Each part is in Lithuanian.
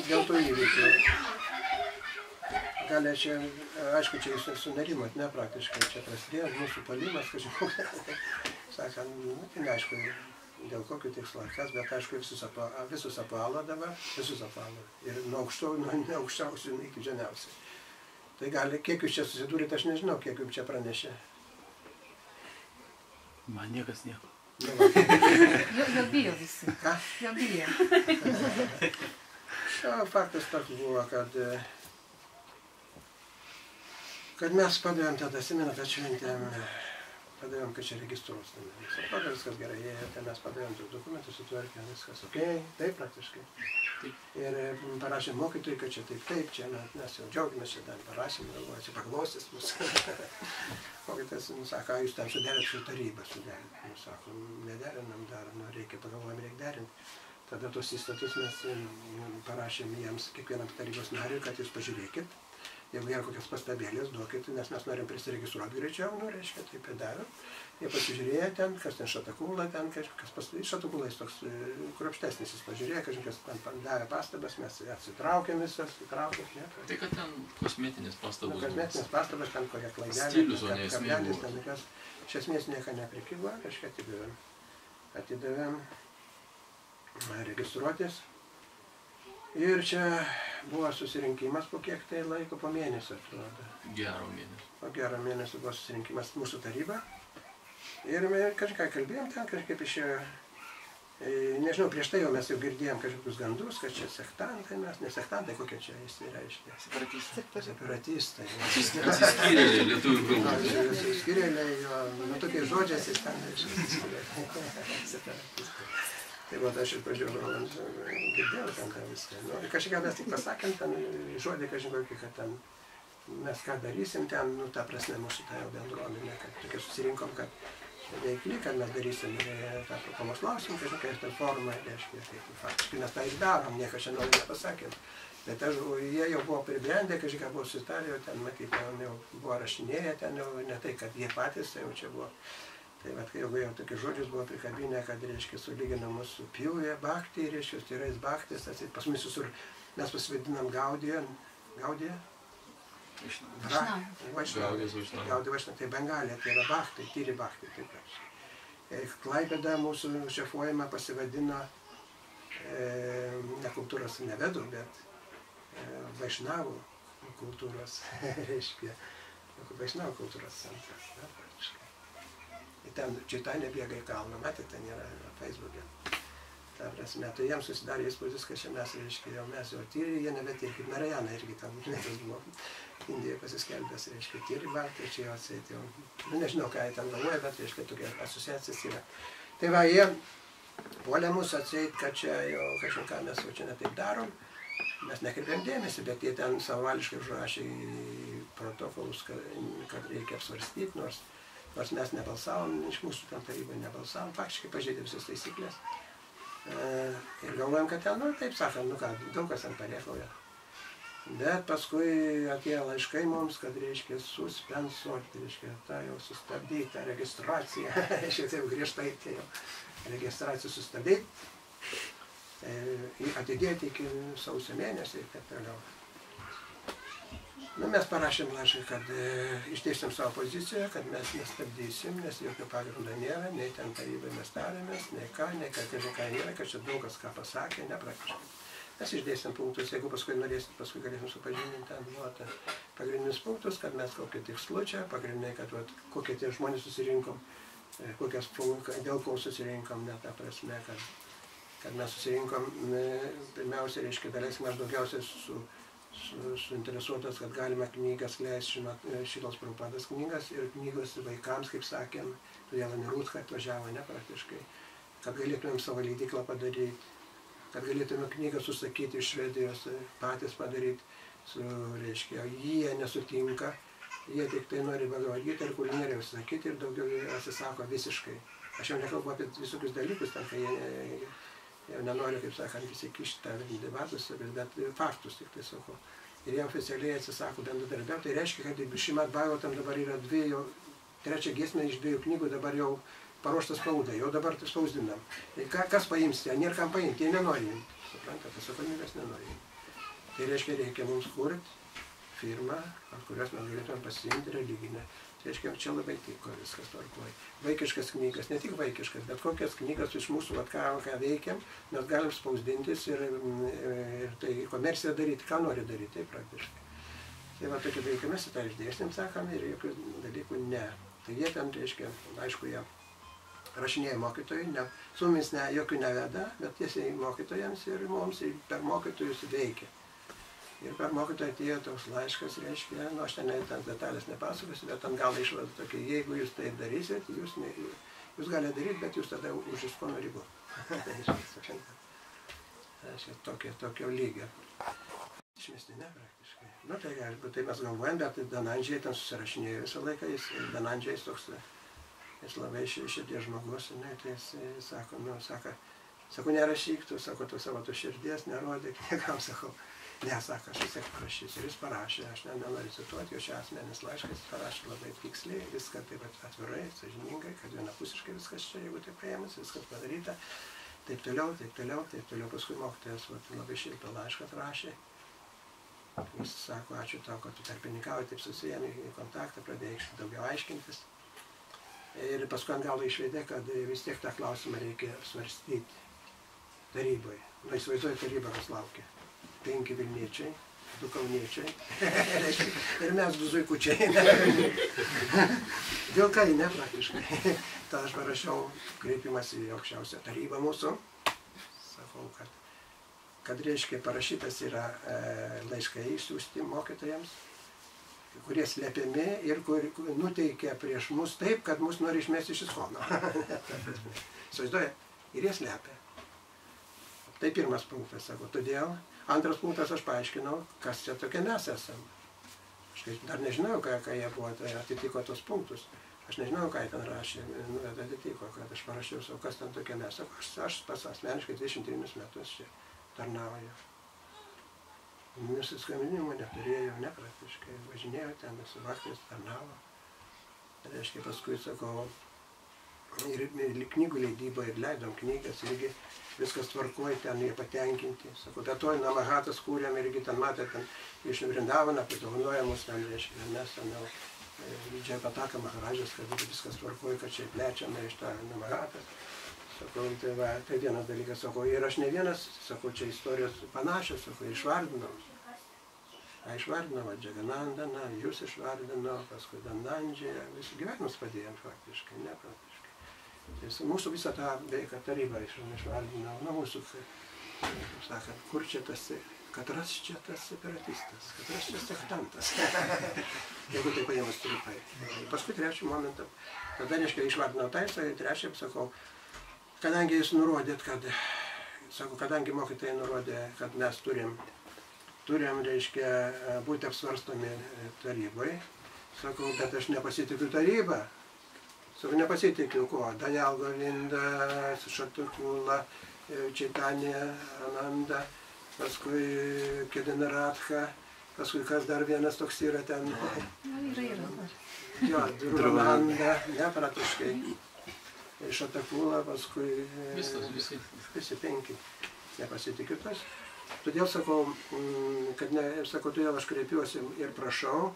dėl tų įvykių. Gal čia, aišku, čia jūs sunerimot, ne praktiškai, čia prasidėjo mūsų palimas, kažkoks, sakant, neaišku, dėl kokių tikslų, bet aišku, visus apvalo dabar, visus apvalo. Ir nuo aukščiausių iki žemiausių. Tai gali, kiek jūs čia susidūrėte, aš nežinau, kiek jums čia pranešė. Man niekas nieko. Jo bijo visi. Ką? Jo bijo. Faktas toks buvo, kad mes padavėm tada, atsimenu, kad šventėm, padavėm, kad čia registruos. Atrodo, viskas gerai, tai mes padavėm tus dokumentus, sutvarkėm, viskas ok, taip praktiškai. Ir parašėm mokytojai, kad čia taip, čia mes jau džiaugiamės, čia dar parašėm, galvoju, čia paklausys mūsų. Mokytas, sako, jūs ten suderėt su taryba, sako, nederinam dar, reikia pagalvojam, reikia derinti. Tada tos įstatus mes parašėm jiems, kiekvienam tarybos nariui, kad jūs pažiūrėkit. Jeigu yra kokias pastabėlės, duokit, nes mes norim prisiregistruoti greičiau, reiškia, taip ir darom. Jie pasižiūrėjo ten, kas ten Šatakula, ten kažkas Šatakula, jis toks kruopštesnis, jis pažiūrėjo, kažkas ten davė pastabas, mes atsitraukėm visas, įtraukėm, ne? Tai kad ten kosmetinės pastabos. Kosmetinės pastabas, ten kokia klaidelė, stilius, o ne esmė ten kas. Iš esmės nieko neprikybo, kažką atidavėm registruotis. Ir čia buvo susirinkimas po kiek tai laiko, po mėnesio, atrodo. Gero mėnesio. Po gero mėnesio buvo susirinkimas mūsų taryba. Ir kažką kalbėjom ten, kažkaip išėjo, nežinau, prieš tai jau mes jau girdėjom kažkokius gandus, kad čia sektantai mes, ne sektantai, kokie čia jis reiškia. Separatistai. Atsiskyrėliai lietuvių kalbos. Atsiskyrėliai, jo, tokiais žodžiais jis ten reiškia. Tai va, aš ir pažiūrėjau, girdėjau ten tą viską. Kažką mes tik pasakėm, ten žodį kažkokį, kad ten mes ką darysim ten, ta prasme mūsų tą bendruomenę, kad tokia susirinkom, kad veikli, kad mes darysim tą pamokslausim kažkokią tą formą, reiškia, tai faktiškai mes tą ir darom, niekas čia naujo nepasakėm. Bet jie jau buvo pribrendę, kažką buvo susitarę, ten matyti, jau buvo rašinėję ten, jau ne tai, kad jie patys, jau čia buvo. Tai jeigu jau tokius žodžius buvo prikabinę, kad, reiškia, sulyginam mus su Pjūvė, Baktį, reiškia, tyrais Baktis, pas mus visur, mes pasivadinam Gaudija, Vašnava, tai Bengalija, tai yra Baktai, tyri Baktai, taip pat. Klaipėda mūsų šefuojama pasivadino, ne kultūros nevedų, bet Vašnavų kultūros, reiškia, Vašnavų kultūros centras. Ten Čitanė bėga į kalną, matėte, ten yra Facebook'e. Ta prasme, tai jiems susidarė įspūdis, kad čia mes, reiškia, mes jau tyri, jie nebetyri, kaip Narayana irgi ten, žinai, buvo Indijoje pasiskelbęs, reiškia, tyri Baktai, čia jau atseit jau, nežinau, ką jie ten galvoja, bet, reiškia, tokia asociacijas yra. Tai va, jie puolė mus atseit, kad čia jau kažką mes jau čia netaip darom, mes nekreipėm dėmesį, bet jie ten savališkai užrašė į protokolus, kad reikia apsvarstyti, nors mes nebalsavom, iš mūsų ten tarybai nebalsavom, faktiškai pažeidė visas taisyklės. Ir galvojom, kad ten, taip sakant, daug kas ten parėkauja. Bet paskui atėjo laiškai mums, kad reiškia suspensuoti, reiškia tą jau sustabdyti, tą registraciją, reiškia taip griežtai tai jau registraciją sustabdyti, atidėti iki sausio mėnesio ir taip toliau. Mes parašėm laišką, kad išdėstėm savo poziciją, kad mes nestabdysim, nes jokio pagrindo nėra, nei ten tarybai mes tarėmės, nei ką nėra, kad čia daug kas ką pasakė, nepraktiškai. Mes išdėstėm punktus, jeigu paskui norėsit, paskui galėsim supažindinti, ten buvo pagrindinius punktus, kad mes kokie tikslu čia, pagrindiniai, kad kokie tie žmonės susirinkom, dėl ko susirinkom, ne ta prasme, kad mes susirinkom, pirmiausia, reiškia, daleisime aš daugiausiai suinteresuotas, kad galime knygas leisti, šitos Prabhupados knygas ir knygos vaikams, kaip sakėm, todėl Anirūtka atvažiavo nepraktiškai, kad galėtumėm savo leidyklą padaryti, kad galėtumėm knygą susakyti iš Švedijos, patys padaryti, reiškia, jie nesutinka, jie tik tai nori Bhagavad-gitą ir kulinėrį užsakyti ir daugiau atsisako visiškai. Aš jau nekalbu apie visokius dalykus, ten, kai jie jau nenori, kaip sakant, įsikišti debatus, bet faktus tik tai sakau. Ir jie oficialiai atsisako bendradarbiauti. Tai reiškia, kad Šrimad Bhagavatam dabar yra trečia giesmė iš 2 knygų, dabar jau paruoštas spaudai, jau dabar spausdinam. Tai kas paims, nėra kam paimti, jie nenori imti. Suprantate, atsakomybės nenori imti. Tai reiškia, reikia mums kurti firmą, ant kurios mes galėtume pasiimti religinę. Tai reiškia, čia labai tiko viskas tvarkoja. Vaikiškas knygas, ne tik vaikiškas, bet kokias knygas iš mūsų, ką veikiam, mes galim spausdintis ir tai komerciją daryti, ką nori daryti, tai praktiškai. Tai va, tokie dalykai mes tą išdėstėm, sakom, ir jokių dalykų ne. Tai jie ten, reiškia, aišku, jie rašinėja mokytojai, su mumis jokių neveda, bet tiesiai mokytojams ir mums per mokytojus veikia. Ir per mokytoją atėjo toks laiškas, reiškia, aš ten detalės nepasakosiu, bet ten gal išvada tokia, jeigu jūs tai darysit, jūs galite daryti, bet jūs tada už įskono ribų. Tokio lygio. Išmestinė praktiškai. Nu tai mes galvojam, bet Danandžiai ten susirašinėjo visą laiką, Danandžiai toks, jis labai širdies žmogus, tai jis sako, nerašyk tu, sako, tu savo tu širdies nerodyk, niekam, sako, ne, sako, aš vis tiek parašysiu. Ir jis parašė, aš nenoriu cituoti, jo čia asmenis laiškas, jis parašė labai tiksliai, viską taip atvirai, sąžiningai, kad vienapusiškai viskas čia, jeigu taip paėmus, viskas padaryta, taip toliau, paskui mokytojas labai šiltą laišką rašė. Jis sako, ačiū tau, kad tu tarpininkauji, taip susijėmė į kontaktą, pradėjai daugiau aiškintis. Ir paskui ant galo išvedė, kad vis tiek tą klausimą reikia svarstyti taryboje. Nu, įsivaizduoju, taryba kas laukia. 5 Vilniečiai, 2 Kauniečiai ir mes 2 zuikučiai. Dėl kai, ne, praktiškai. Tada aš parašiau kreipimąsi į aukščiausią tarybą mūsų. Sakau, kad reiškia parašytas yra laiškai išsiųsti mokytojams, kurie slepiami ir kur nuteikia prieš mus taip, kad mus nori išmesti iš įskono. Įsivaizduoja, ir jie slepia. Tai pirmas punktas, sako, todėl. Antras punktas aš paaiškinau, kas čia tokie mes esam. Aš dar nežinau, ką jie buvo, tai atitiko tos punktus. Aš nežinau, ką jie ten rašė, atitiko, kad aš parašiau, kas ten tokie mes. Aš pats asmeniškai 23 metus čia tarnauju. Nusiskambinimo neturėjau, ne praktiškai. Važinėjau ten, su vaktais tarnavo. Reiškia, paskui, sakau, ir knygų leidyba, ir leidom knygas, irgi viskas tvarkoja, ten jie patenkinti. Sakau, bet to Namahatas kūrėm, irgi ten matė, ten iš Vrindavaną padovanojamus, ten, reiškia, mes ten jau Džayapataka Maharadžas, kad viskas tvarkoja, kad čia plečiame iš tą Namahatą. Sakau, tai vienas dalykas, sakau, ir aš ne vienas, sakau, čia istorijos panašios, sakau, išvardinau. Išvardinau, Džaganandaną, jūs išvardinau, paskui Danandžią, visų gyvenimus padėjom faktiškai, ne praktiškai. Tai mūsų visą tą veiką tarybą išvardinau, nu mūsų, kaip sakant, kur čia tas, katras čia tas separatistas, katras čia sektantas. Jeigu tai paėmus trupai. Paskui trečią momentą, tada, reiškia, išvardinau taisą, ir trečią, sakau, kadangi jūs nurodėt, kad, sakau, kadangi mokytojai nurodė, kad mes turim, reiškia, būti apsvarstomi tarybai, sakau, bet aš nepasitikiu tarybą. Sakau, nepasitikiu kuo? Daniel Govinda, Šatukula, Čaitanija Ananda, paskui Kedinaratha, paskui kas dar vienas toks yra ten. Yra. Jo, Druvananda, ne praktiškai. Šatakula, paskui visi 5, nepasitikiu tas. Todėl sakau, todėl aš kreipiuosi ir prašau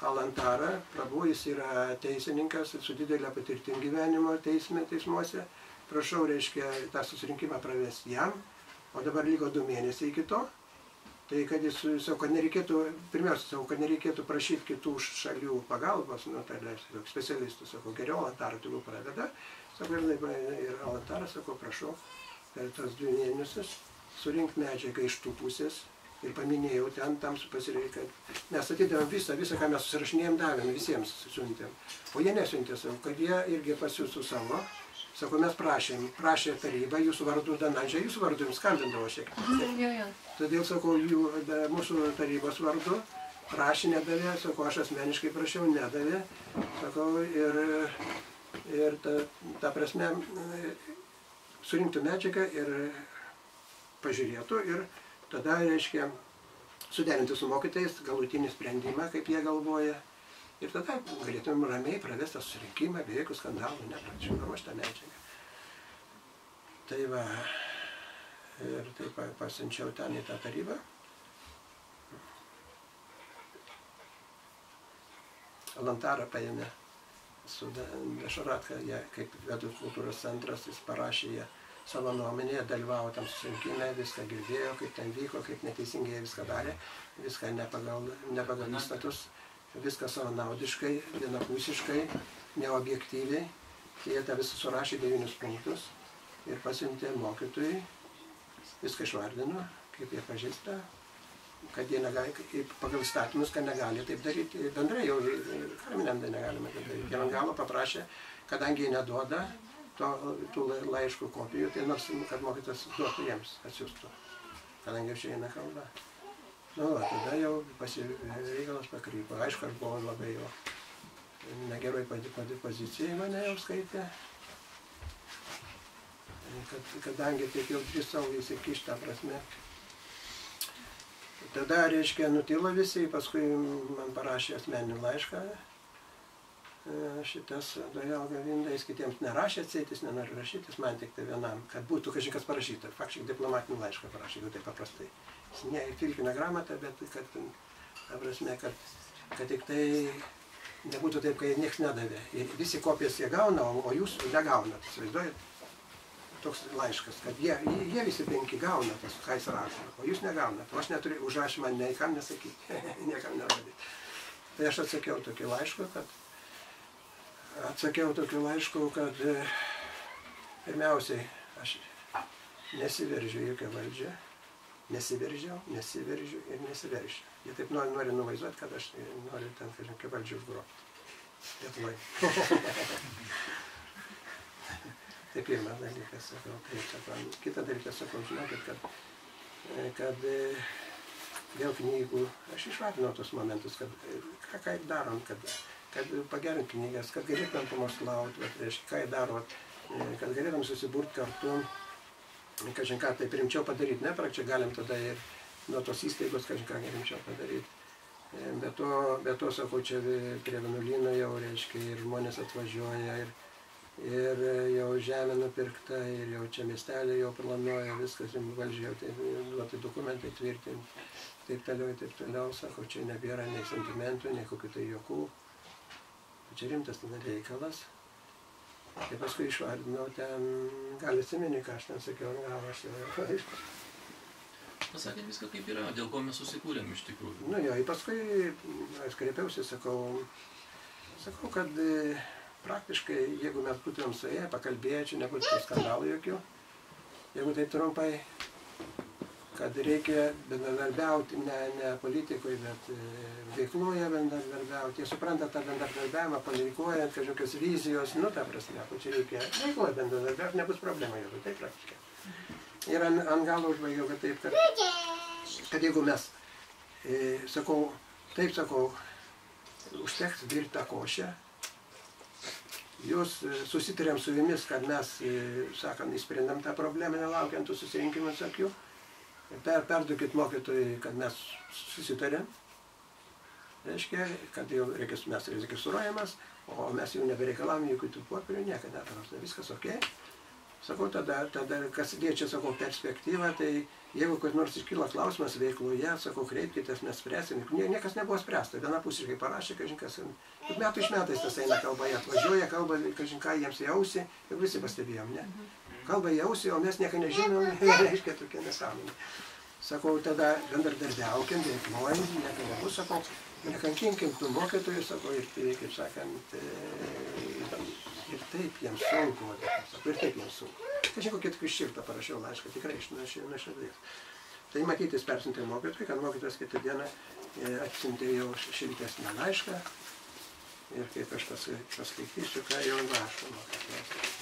Alantarą, Prabhu, jis yra teisininkas su didelė patirtim gyvenimo teismuose. Prašau, reiškia, tą susirinkimą pravesti jam, o dabar liko 2 mėnesiai iki to. Tai kad jis, sakau, kad nereikėtų, pirmiausia, sakau, kad nereikėtų prašyti kitų šalių pagalbos, nu, tai specialistų, sakau, geriau Alantarą tegul pradeda. Sakau, ir Alantarą, sakau, prašau, per tas 2 mėnesius surinkti medžiagą iš tų pusės ir paminėjau ten, tam pasireikia, kad mes atidavėm visą, ką mes susirašinėjom, davėm, visiems siuntėm. O jie nesiuntė, sakau, kad jie irgi pasiūstų savo. Sakau, mes prašė tarybą, jūsų vardu Danandžiai, jūsų vardu jums skambindavo šiek tiek. Todėl, sakau, mūsų tarybos vardu prašė, nedavė, sakau, aš asmeniškai prašiau, nedavė, sakau, ir ta prasme surinktų medžiagą ir pažiūrėtų ir tada, reiškia, suderinti su mokytojais galutinį sprendimą, kaip jie galvoja. Ir tada galėtumėm ramiai pravesti susirinkimą, be jokių skandalų, nepranešinama šitą medžiagą. Tai va, ir taip pasiunčiau ten į tą tarybą. Alantarą paėmė su Dešaratka, kaip Vedų kultūros centras, jis parašė jie savo nuomonėje, dalyvavo tam susirinkime, viską girdėjo, kaip ten vyko, kaip neteisingai viską darė, viską ne pagal įstatus, viską savanaudiškai, vienapusiškai, neobjektyviai. Jie tą visą surašė 9 punktus ir pasiuntė mokytojui, viską išvardino, kaip jie pažįsta, kad jie negali, pagal įstatymus, kad negali taip daryti, bendrai jau kariuomenėm negalime taip daryti. Ir ant galo paprašė, kadangi jie neduoda tų laiškų kopijų, tai nors, kad mokytas duotų jiems, atsiųstų, kadangi jau čia eina kalba. Nu, tada jau reikalas pakrypo. Aišku, aš buvau labai jau negeroj pozicijai, mane jau skaitė, kadangi taip jau drįsau įsikišti, tą prasme. Tada, reiškia, nutilo visi, paskui man parašė asmeninį laišką, šitas Dojal Gavindais, kitiems nerašė atseit, jis nenori rašytis, man tik tai vienam, kad būtų kažkas parašyta, faktiškai diplomatinį laišką parašė, jau taip paprastai. Jis ne filkinę gramatą, bet kad, ta prasme, kad tik tai nebūtų taip, kai nieks nedavė. Visi kopijas jie gauna, o jūs negaunat, įsivaizduojat? Toks laiškas, kad jie visi 5 gauna tas, ką jis rašo, o jūs negaunat. O aš neturiu užrašymą niekam nesakyti, niekam nerodyti. Tai aš atsakiau tokį laišką, kad pirmiausiai aš nesiveržiu jokią valdžią, nesiveržiu ir nesiveržiu. Jie taip nori nuvaizduoti, kad aš noriu ten kažkokią valdžią užgrobti. Lietuvoj. Tai pirmas dalykas, sakau, taip. Kitą dalyką sakau, žinokit, kad dėl knygų, aš išvardinau tos momentus, kad ką darom, kad pagerint knygas, kad galėtumėm pamokslauti, ką jie daro, kad galėtumėm susiburti kartu, kažin ką taip rimčiau padaryti, ne, prakčiai galim tada ir nuo tos įstaigos kažin ką rimčiau padaryti. Be to, sakau, čia prie vienuolyno jau, reiškia, ir žmonės atvažiuoja, ir jau žemė nupirkta, ir jau čia miestelė jau planuoja, viskas valdžia jau duoti dokumentai tvirtinti, taip toliau, sakau, čia nebėra nei sentimentų, nei kokių tai jokų. Čia rimtas tada reikalas. Tai paskui išvardinau ten, gal atsimeni, ką aš ten sakiau, gal aš jau. Pasakėt viską kaip yra, dėl ko mes susikūrėm iš tikrųjų. Nu jo, paskui aš kreipiausi, sakau, kad praktiškai, jeigu mes būtumėm suėję, pakalbėję, čia nebūtų skandalų jokių, jeigu taip trumpai, kad reikia bendradarbiauti ne politikoje, bet veikloje bendradarbiauti. Jie supranta tą bendradarbiavimą, politikuojant kažkokios vizijos, nu, ta prasme, čia reikia veikloje bendradarbiauti, nebus problema jau, tai praktiškai. Ir ant galo užbaigiau, kad taip, kad jeigu mes, sakau, užteks virti tą košę, jūs susitarėm su jumis, kad mes, sakant, įsprendam tą problemą, nelaukiant tų susirinkimų, sakiau, perduokit mokytojai, kad mes susitarėm, reiškia, kad jau mes registruojamas, o mes jau nebereikalavome jokių tų popierių, niekada, viskas ok. Sakau, tada, kas liečia, sakau, perspektyvą, tai jeigu kas nors iškyla klausimas veikloje, sakau, kreipkitės, mes spręsim. Niekas nebuvo spręsta, vienapusiškai parašė, kažinkas, metų iš metais tas eina kalba, jie atvažiuoja, kalba, kažinką jiems į ausį, jau visi pastebėjom, ne? Kalba į ausį, o mes nieko nežinom, reiškia tokia nesąmonė. Sakau, tada bendradarbiaukim, veikloj, nieko nebus, sakau, nekankinkim tų mokytojų, sakau, ir kaip sakant, ir taip jiems sunku, ir taip jiems sunku. Kažin kokį tik iš šiltą parašiau laišką, tikrai iš nuoširdės. Tai matytis persiuntė mokytojui, kad mokytojas kitą dieną atsiuntė jau šiltesnį laišką. Ir kaip aš paskaitysiu, ką jau rašo mokytojas.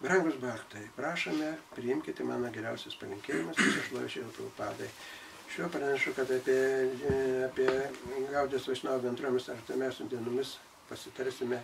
Brangus Bhaktai, prašome, priimkite mano geriausius palinkėjimus, aš laušiau Prabhupadai. Šiuo pranešu, kad apie Gaudijos Vaishnava bendruomis artimiausių dienomis pasitarsime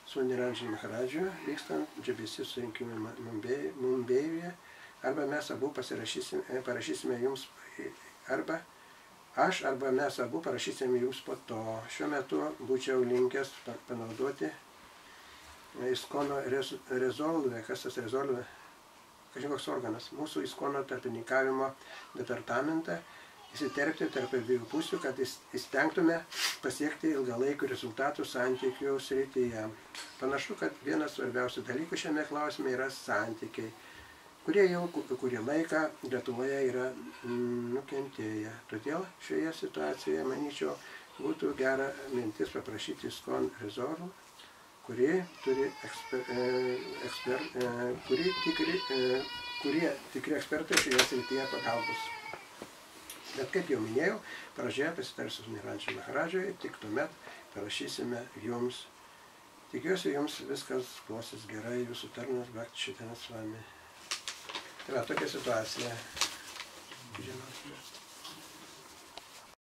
su Niranjani Maharadžiu, vykstant GBC surinkimui Mumbėjuje, arba mes abu parašysime jums, arba mes abu parašysime jums po to. Šiuo metu būčiau linkęs panaudoti Iskono Rezolve, kas tas Rezolve? kažkoks organas, mūsų ISKCON tarpininkavimo departamentą, įsiterpti tarp abiejų pusių, kad įstengtume pasiekti ilgalaikių rezultatų santykių srityje. Panašu, kad vienas svarbiausių dalykų šiame klausime yra santykiai, kurie jau kurį laiką Lietuvoje yra nukentėję. Todėl šioje situacijoje, manyčiau, būtų gera mintis paprašyti ISKCON rezorų, kurie tikri ekspertai šioje srityje pagalbos. Bet kaip jau minėjau, pradžioje pasitarsiu su Nirančiu Maharadžu ir tik tuomet parašysime jums. Tikiuosi, jums viskas klosis gerai, jūsų tarnas Bhakti Chaitanya Swami. Tai va, tokia situacija. Žinot.